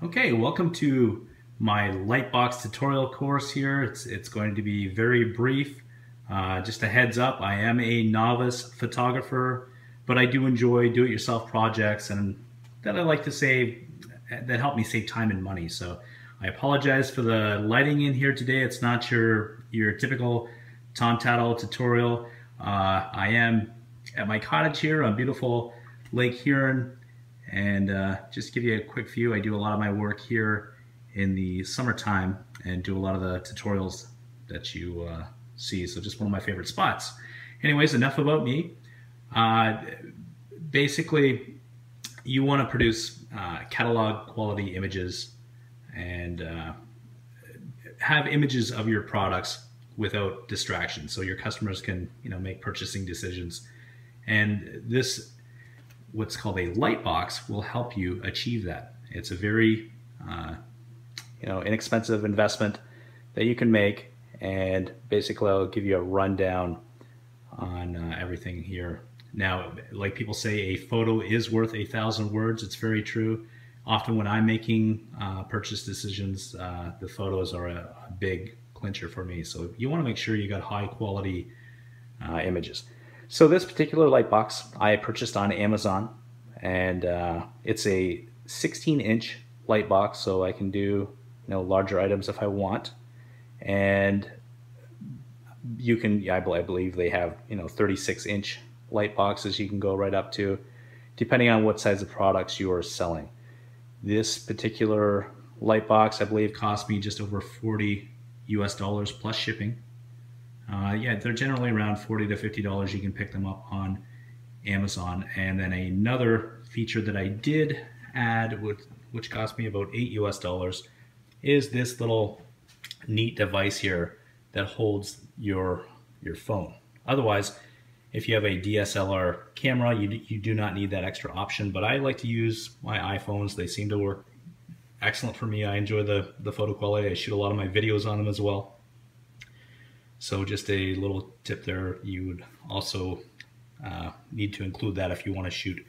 Okay, welcome to my Lightbox tutorial course here. It's going to be very brief. Just a heads up, I am a novice photographer, but I do enjoy do-it-yourself projects and that I like to save, that help me save time and money. So I apologize for the lighting in here today. It's not your typical Tom Tattle tutorial. I am at my cottage here on beautiful Lake Huron. And just to give you a quick view, I do a lot of my work here in the summertime and do a lot of the tutorials that you see. So just one of my favorite spots. Anyways, enough about me. Basically, you want to produce catalog quality images and have images of your products without distraction, so your customers can make purchasing decisions. And this, what's called a light box, will help you achieve that. It's a very inexpensive investment that you can make, and basically I'll give you a rundown on everything here. Now, like people say, a photo is worth 1,000 words. It's very true. Often when I'm making purchase decisions, the photos are a big clincher for me. So you want to make sure you got high quality images. So this particular light box I purchased on Amazon, and it's a 16-inch light box, so I can do larger items if I want. And you can, I believe they have 36-inch light boxes you can go right up to, depending on what size of products you are selling. This particular light box, I believe, cost me just over $40 US plus shipping. Yeah, they're generally around $40 to $50. You can pick them up on Amazon. And then another feature that I did add, which cost me about $8 US, is this little neat device here that holds your phone. Otherwise, if you have a DSLR camera, you do not need that extra option. But I like to use my iPhones. They seem to work excellent for me. I enjoy the photo quality. I shoot a lot of my videos on them as well. So just a little tip there, you would also need to include that if you want to shoot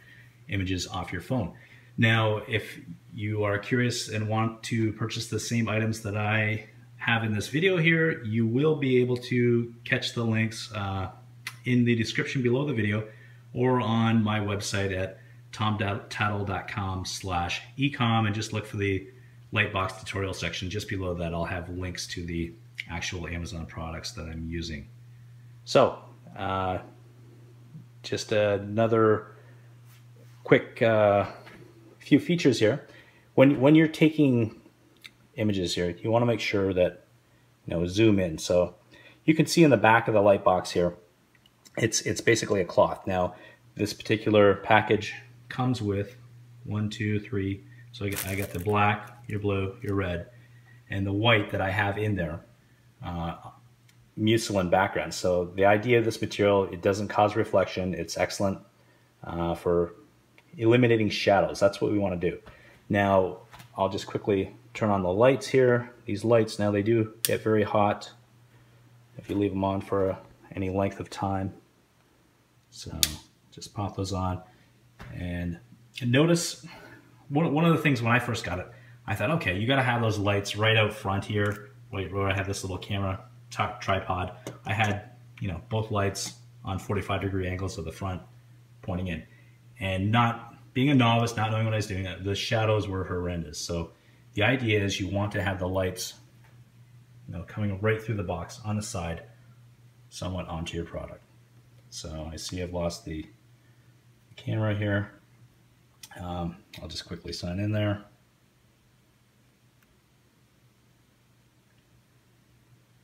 images off your phone. Now, if you are curious and want to purchase the same items that I have in this video here, you will be able to catch the links in the description below the video or on my website at tomtattle.com/ecom, and just look for the Lightbox tutorial section. Just below that, I'll have links to the actual Amazon products that I'm using. So just another quick few features here. When you're taking images here, you want to make sure that zoom in. So you can see in the back of the light box here, it's basically a cloth. Now this particular package comes with 1, 2, 3. So I got the black, your blue, your red, and the white that I have in there. Mucilin background. So the idea of this material, it doesn't cause reflection. It's excellent for eliminating shadows. That's what we want to do. Now I'll just quickly turn on the lights here. These lights, now they do get very hot if you leave them on for any length of time. So just pop those on, and notice one of the things when I first got it, I thought, okay, you got to have those lights right out front here. Where I have this little camera tripod, I had both lights on 45-degree angles of the front pointing in, and not being a novice, not knowing what I was doing, the shadows were horrendous. So the idea is you want to have the lights coming right through the box on the side, somewhat onto your product. So I see I've lost the camera here. I'll just quickly sign in there.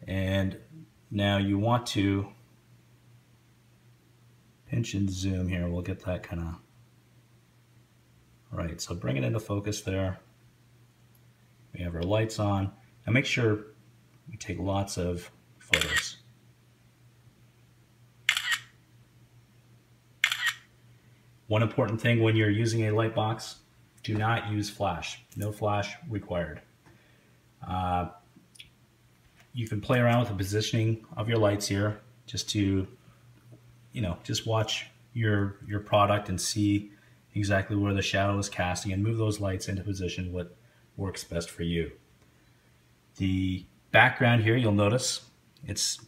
And now you want to pinch and zoom here. We'll get that kind of right. So bring it into focus there. We have our lights on. Now make sure we take lots of photos. One important thing when you're using a light box, do not use flash. No flash required. You can play around with the positioning of your lights here just to, just watch your product and see exactly where the shadow is casting and move those lights into position works best for you. The background here, you'll notice it's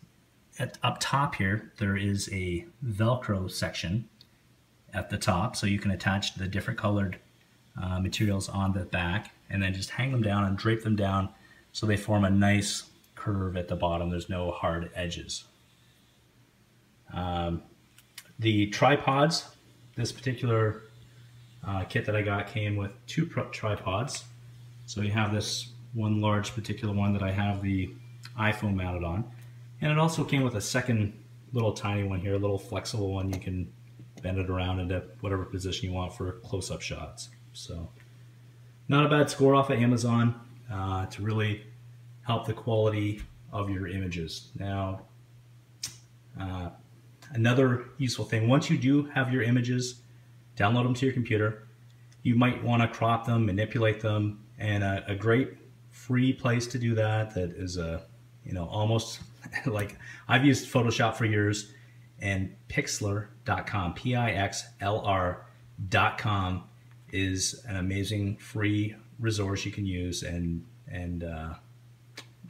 up top here, there is a Velcro section at the top, so you can attach the different colored materials on the back and then just hang them down and drape them down so they form a nice curve at the bottom. There's no hard edges. The tripods, this particular kit that I got came with 2 tripods. So you have this one large particular one that I have the iPhone mounted on. And it also came with a second little tiny one here, a little flexible one. You can bend it around into whatever position you want for close-up shots. So not a bad score off of Amazon to really help the quality of your images. Now, another useful thing, once you do have your images, download them to your computer, you might want to crop them, manipulate them, and a great free place to do that is almost like I've used Photoshop for years, and Pixlr.com, Pixlr.com is an amazing free resource you can use, and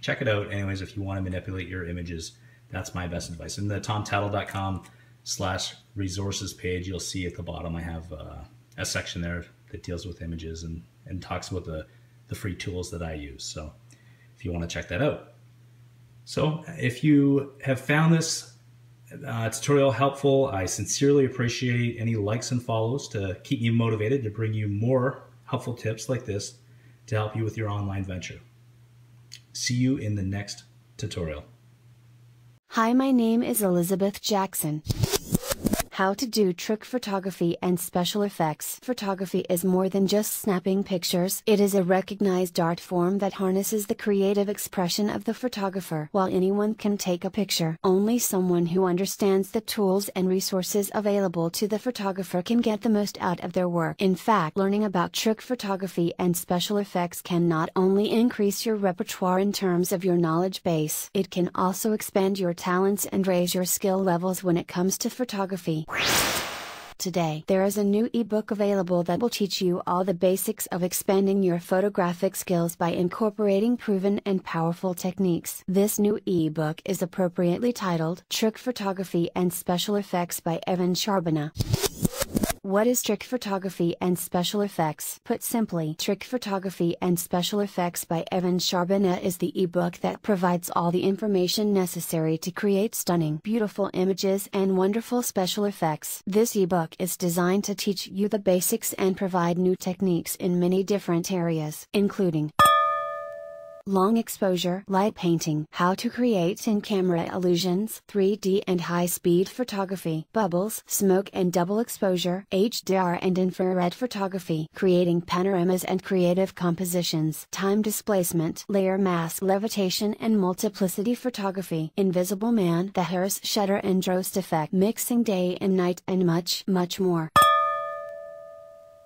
check it out anyways if you want to manipulate your images. That's my best advice. In the tomtattle.com/resources page, you'll see at the bottom I have a section there that deals with images and talks about the free tools that I use. So if you want to check that out. So if you have found this tutorial helpful, I sincerely appreciate any likes and follows to keep me motivated to bring you more helpful tips like this to help you with your online venture. See you in the next tutorial. Hi, my name is Elizabeth Jackson. How to do trick photography and special effects. Photography is more than just snapping pictures. It is a recognized art form that harnesses the creative expression of the photographer. While anyone can take a picture, only someone who understands the tools and resources available to the photographer can get the most out of their work. In fact, learning about trick photography and special effects can not only increase your repertoire in terms of your knowledge base, it can also expand your talents and raise your skill levels when it comes to photography. Today, there is a new ebook available that will teach you all the basics of expanding your photographic skills by incorporating proven and powerful techniques. This new ebook is appropriately titled Trick Photography and Special Effects by Evan Charbonneau. What is trick photography and special effects? Put simply, Trick Photography and Special Effects by Evan Charbonneau is the ebook that provides all the information necessary to create stunning, beautiful images and wonderful special effects. This ebook is designed to teach you the basics and provide new techniques in many different areas, including long exposure, light painting, how to create in-camera illusions, 3D and high-speed photography, bubbles, smoke and double exposure, HDR and infrared photography, creating panoramas and creative compositions, time displacement, layer mask levitation and multiplicity photography, invisible man, the Harris shutter and Drost effect, mixing day and night, and much, much more.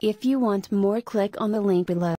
If you want more, click on the link below.